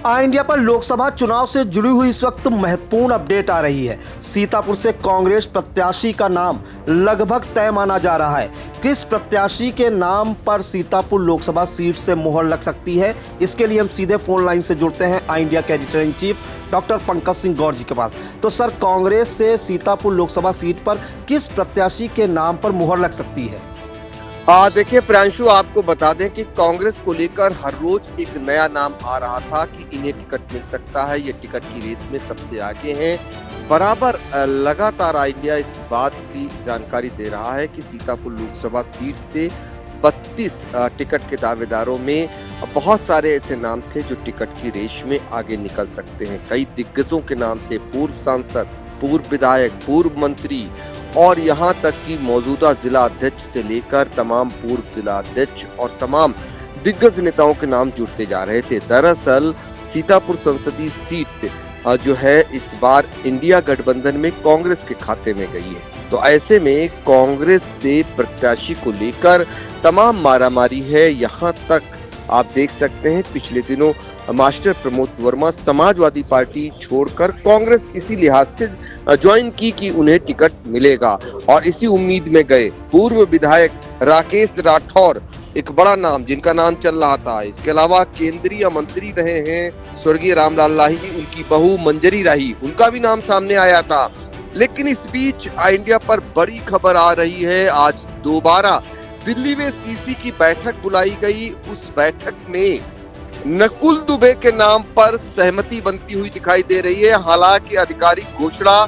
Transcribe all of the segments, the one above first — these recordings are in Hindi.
इंडिया पर लोकसभा चुनाव से जुड़ी हुई इस वक्त महत्वपूर्ण अपडेट आ रही है। सीतापुर से कांग्रेस प्रत्याशी का नाम लगभग तय माना जा रहा है। किस प्रत्याशी के नाम पर सीतापुर लोकसभा सीट से मुहर लग सकती है, इसके लिए हम सीधे फोन लाइन से जुड़ते हैं इंडिया के editor in chief doctor Pankaj Singh Gaur ji के पास। तो सर, कांग्रेस से सीतापुर लोकसभा सीट पर किस प्रत्याशी के नाम पर मुहर लग सकती है? देखिए प्रियांशु, आपको बता दें कि कांग्रेस को लेकर हर रोज एक नया नाम आ रहा था कि इन्हें टिकट मिल सकता है, ये टिकट की रेस में सबसे आगे हैं। बराबर लगातार इंडिया इस बात की जानकारी दे रहा है कि सीतापुर लोकसभा सीट से 32 टिकट के दावेदारों में बहुत सारे ऐसे नाम थे जो टिकट की रेस में आगे निकल सकते हैं। कई दिग्गजों के नाम थे, पूर्व सांसद, पूर्व विधायक, पूर्व मंत्री और यहाँ तक कि मौजूदा जिला अध्यक्ष से लेकर तमाम पूर्व जिला अध्यक्ष और तमाम दिग्गज नेताओं के नाम जुड़ते जा रहे थे। दरअसल सीतापुर संसदीय सीट जो है इस बार इंडिया गठबंधन में कांग्रेस के खाते में गई है। तो ऐसे में कांग्रेस से प्रत्याशी को लेकर तमाम मारामारी है। यहाँ तक आप देख सकते हैं पिछले दिनों मास्टर प्रमोद वर्मा समाजवादी पार्टी छोड़कर कांग्रेस इसी लिहाज से ज्वाइन की कि उन्हें टिकट मिलेगा और इसी उम्मीद में गए। पूर्व विधायक राकेश राठौर एक बड़ा नाम जिनका नाम चल रहा था। इसके अलावा केंद्रीय मंत्री रहे हैं स्वर्गीय रामलाल लाही, उनकी बहू मंजरी राही, उनका भी नाम सामने आया था। लेकिन इस बीच इंडिया पर बड़ी खबर आ रही है। आज दोबारा दिल्ली में सीसी की बैठक बुलाई गई। उस बैठक में नकुल दुबे के नाम पर सहमति बनती हुई दिखाई दे रही है। हालांकि आधिकारिक घोषणा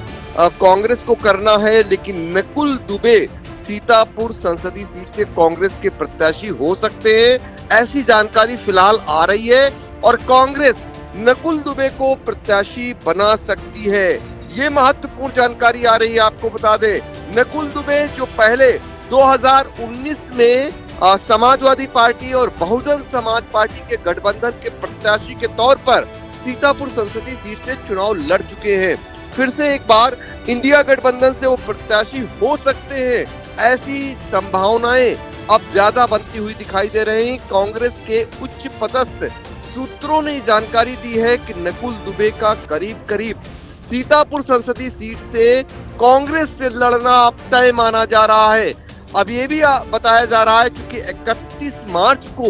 कांग्रेस को करना है, लेकिन नकुल दुबे सीतापुर संसदीय सीट से कांग्रेस के प्रत्याशी हो सकते हैं, ऐसी जानकारी फिलहाल आ रही है और कांग्रेस नकुल दुबे को प्रत्याशी बना सकती है। ये महत्वपूर्ण जानकारी आ रही है। आपको बता दें, नकुल दुबे जो पहले 2019 में समाजवादी पार्टी और बहुजन समाज पार्टी के गठबंधन के प्रत्याशी के तौर पर सीतापुर संसदीय सीट से चुनाव लड़ चुके हैं, फिर से एक बार इंडिया गठबंधन से वो प्रत्याशी हो सकते हैं। ऐसी संभावनाएं अब ज्यादा बनती हुई दिखाई दे रही हैं। कांग्रेस के उच्च पदस्थ सूत्रों ने जानकारी दी है कि नकुल दुबे का करीब करीब सीतापुर संसदीय सीट से कांग्रेस से लड़ना अब तय माना जा रहा है। अब ये भी बताया जा रहा है क्योंकि 31 मार्च को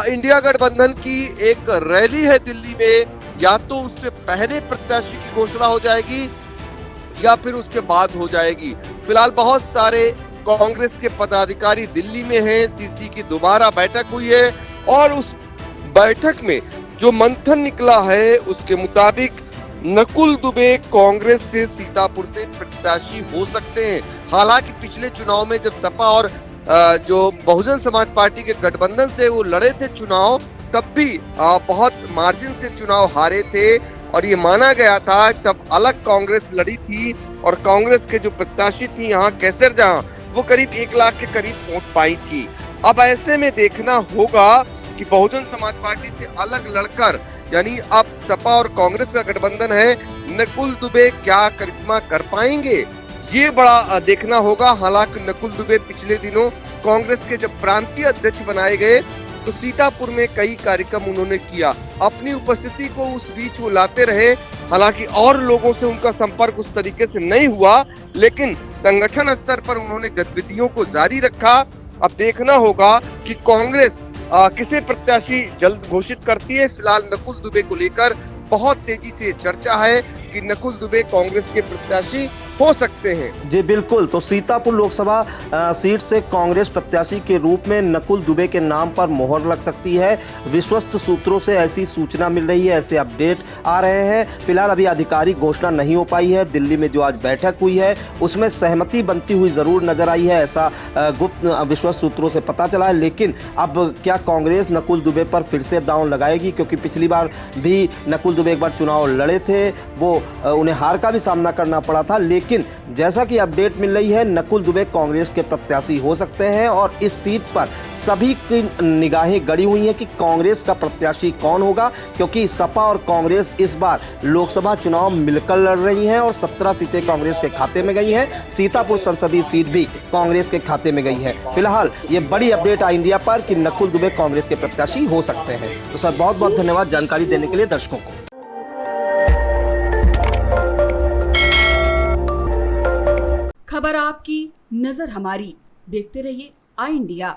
इंडिया गठबंधन की एक रैली है दिल्ली में, या तो उससे पहले प्रत्याशी की घोषणा हो जाएगी या फिर उसके बाद हो जाएगी। फिलहाल बहुत सारे कांग्रेस के पदाधिकारी दिल्ली में हैं। सीसी की दोबारा बैठक हुई है और उस बैठक में जो मंथन निकला है उसके मुताबिक नकुल दुबे कांग्रेस से सीतापुर से प्रत्याशी हो सकते हैं। हालांकि पिछले चुनाव में जब सपा और जो बहुजन समाज पार्टी के गठबंधन से वो लड़े थे चुनाव, तब भी बहुत मार्जिन से चुनाव हारे थे और ये माना गया था तब अलग कांग्रेस लड़ी थी और कांग्रेस के जो प्रत्याशी थी यहाँ कैसर जहां, वो करीब 1 लाख के करीब वोट पाई थी। अब ऐसे में देखना होगा कि बहुजन समाज पार्टी से अलग लड़कर, यानी अब सपा और कांग्रेस का गठबंधन है, नकुल दुबे क्या करिश्मा कर पाएंगे, ये बड़ा देखना होगा। हालांकि नकुल दुबे पिछले दिनों कांग्रेस के जब प्रांतीय अध्यक्ष बनाए गए तो सीतापुर में कई कार्यक्रम उन्होंने किया, अपनी उपस्थिति को उस बीच वो लाते रहे। हालांकि और लोगों से उनका संपर्क उस तरीके से नहीं हुआ, लेकिन संगठन स्तर पर उन्होंने गतिविधियों को जारी रखा। अब देखना होगा कि कांग्रेस किसे प्रत्याशी जल्द घोषित करती है। फिलहाल नकुल दुबे को लेकर बहुत तेजी से चर्चा है कि नकुल दुबे कांग्रेस के प्रत्याशी हो सकते हैं। जी बिल्कुल, तो सीतापुर लोकसभा सीट से कांग्रेस प्रत्याशी के रूप में नकुल दुबे के नाम पर मोहर लग सकती है। विश्वस्त सूत्रों से ऐसी सूचना मिल रही है, ऐसे अपडेट आ रहे हैं। फिलहाल अभी आधिकारिक घोषणा नहीं हो पाई है। दिल्ली में जो आज बैठक हुई है उसमें सहमति बनती हुई जरूर नजर आई है, ऐसा गुप्त विश्वस्त सूत्रों से पता चला है। लेकिन अब क्या कांग्रेस नकुल दुबे पर फिर से दांव लगाएगी? क्योंकि पिछली बार भी नकुल दुबे एक बार चुनाव लड़े थे, वो उन्हें हार का भी सामना करना पड़ा था, लेकिन लेकिन जैसा कि अपडेट मिल रही है, नकुल दुबे कांग्रेस के प्रत्याशी हो सकते हैं और इस सीट पर सभी की निगाहें गड़ी हुई हैं कि कांग्रेस का प्रत्याशी कौन होगा, क्योंकि सपा और कांग्रेस इस बार लोकसभा चुनाव मिलकर लड़ रही हैं और 17 सीटें कांग्रेस के खाते में गई हैं। सीतापुर संसदीय सीट भी कांग्रेस के खाते में गई है। फिलहाल ये बड़ी अपडेट आई इंडिया पर कि नकुल दुबे कांग्रेस के प्रत्याशी हो सकते हैं। तो सर बहुत बहुत धन्यवाद जानकारी देने के लिए दर्शकों को। खबर आपकी, नजर हमारी। देखते रहिए आई इंडिया।